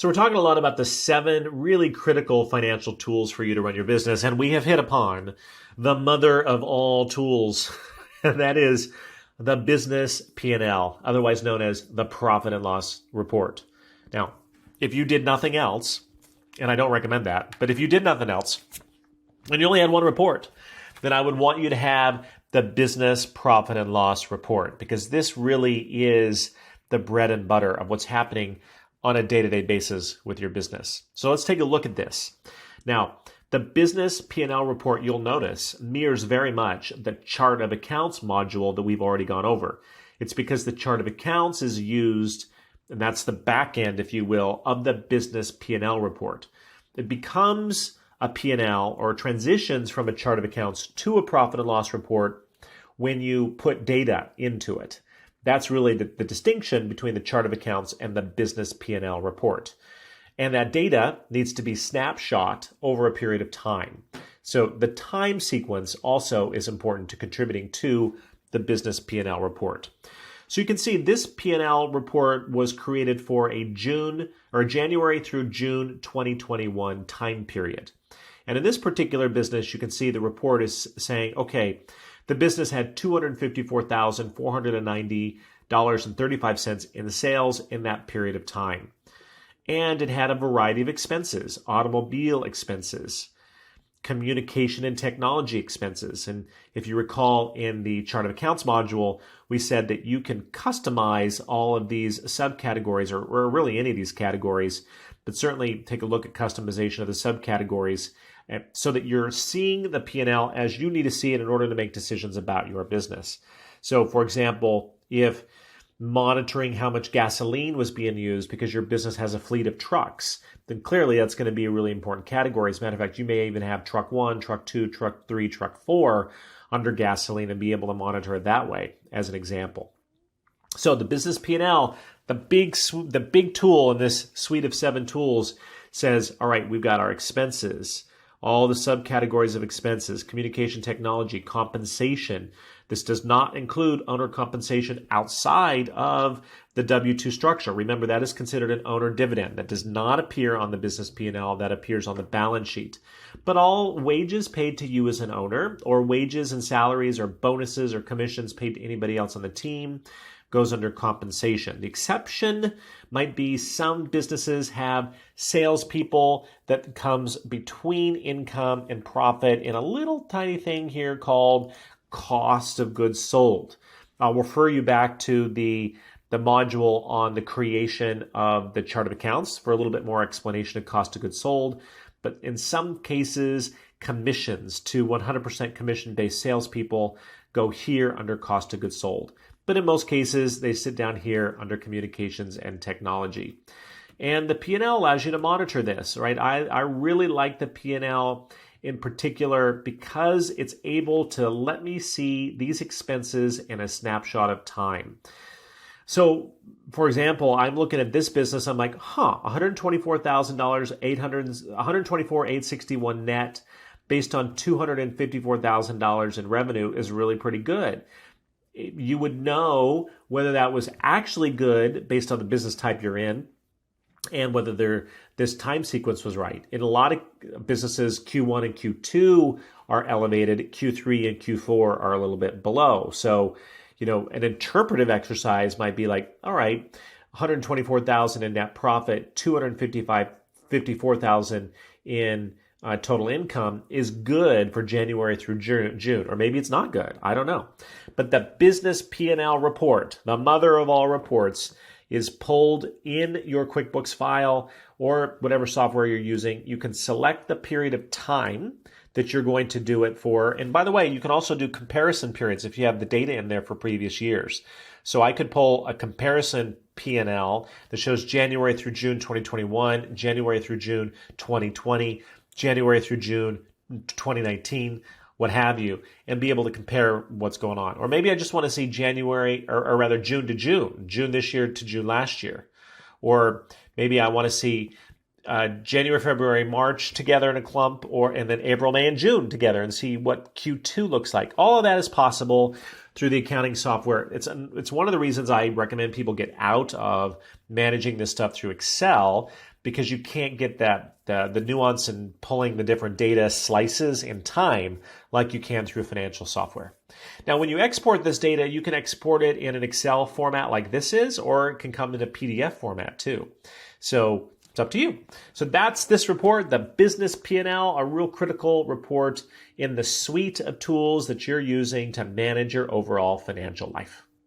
So we're talking a lot about the 7 really critical financial tools for you to run your business, and we have hit upon the mother of all tools, and that is the business P&L, otherwise known as the profit and loss report. Now, if you did nothing else, and I don't recommend that, but if you did nothing else, and you only had one report, then I would want you to have the business profit and loss report, because this really is the bread and butter of what's happening on a day-to-day basis with your business. So let's take a look at this. Now, the business P&L report, you'll notice, mirrors very much the chart of accounts module that we've already gone over. It's because the chart of accounts is used, and that's the back end, if you will, of the business P&L report. It becomes a P&L or transitions from a chart of accounts to a profit and loss report when you put data into it. That's really the distinction between the chart of accounts and the business P&L report. And that data needs to be snapshot over a period of time. So the time sequence also is important to contributing to the business P&L report. So you can see this P&L report was created for a January through June 2021 time period. And in this particular business, you can see the report is saying, okay, the business had $254,490.35 in sales in that period of time. And it had a variety of expenses, automobile expenses, communication and technology expenses. And if you recall in the chart of accounts module, we said that you can customize all of these subcategories or really any of these categories, but certainly take a look at customization of the subcategories so that you're seeing the P&L as you need to see it in order to make decisions about your business. So for example, if monitoring how much gasoline was being used because your business has a fleet of trucks, then clearly that's going to be a really important category. As a matter of fact, you may even have truck 1, truck 2, truck 3, truck 4 under gasoline and be able to monitor it that way as an example. So the business P&L, the big tool in this suite of 7 tools says, all right, we've got our expenses, all the subcategories of expenses, communication technology, compensation. This does not include owner compensation outside of the W-2 structure. Remember, that is considered an owner dividend. That does not appear on the business P&L. That appears on the balance sheet. But all wages paid to you as an owner, or wages and salaries or bonuses or commissions paid to anybody else on the team, goes under compensation. The exception might be some businesses have salespeople that comes between income and profit in a little tiny thing here called cost of goods sold. I'll refer you back to the module on the creation of the chart of accounts for a little bit more explanation of cost of goods sold. But in some cases, commissions to 100% commission-based salespeople go here under cost of goods sold. But in most cases, they sit down here under communications and technology. And the P&L allows you to monitor this, right? I really like the P&L in particular because it's able to let me see these expenses in a snapshot of time. So, for example, I'm looking at this business, I'm like, $124,000, $124,861 net based on $254,000 in revenue is really pretty good. You would know whether that was actually good based on the business type you're in and whether this time sequence was right. In a lot of businesses, Q1 and Q2 are elevated, Q3 and Q4 are a little bit below. So, an interpretive exercise might be like, all right, 124,000 in net profit, 254,000 in total income is good for January through June, or maybe it's not good. I don't know. But the business P&L report, the mother of all reports, is pulled in your QuickBooks file or whatever software you're using. You can select the period of time that you're going to do it for. And by the way, you can also do comparison periods if you have the data in there for previous years. So I could pull a comparison P&L that shows January through June 2021, January through June 2020, January through June 2019, what have you, and be able to compare what's going on. Or maybe I just want to see January, or rather June to June, June this year to June last year. Or maybe I want to see January, February, March together in a clump, and then April, May, and June together and see what Q2 looks like. All of that is possible through the accounting software. It's one of the reasons I recommend people get out of managing this stuff through Excel, because you can't get the nuance in pulling the different data slices in time like you can through financial software. Now, when you export this data, you can export it in an Excel format like this is, or it can come in a PDF format too. So it's up to you. So that's this report, the business P&L, a real critical report in the suite of tools that you're using to manage your overall financial life.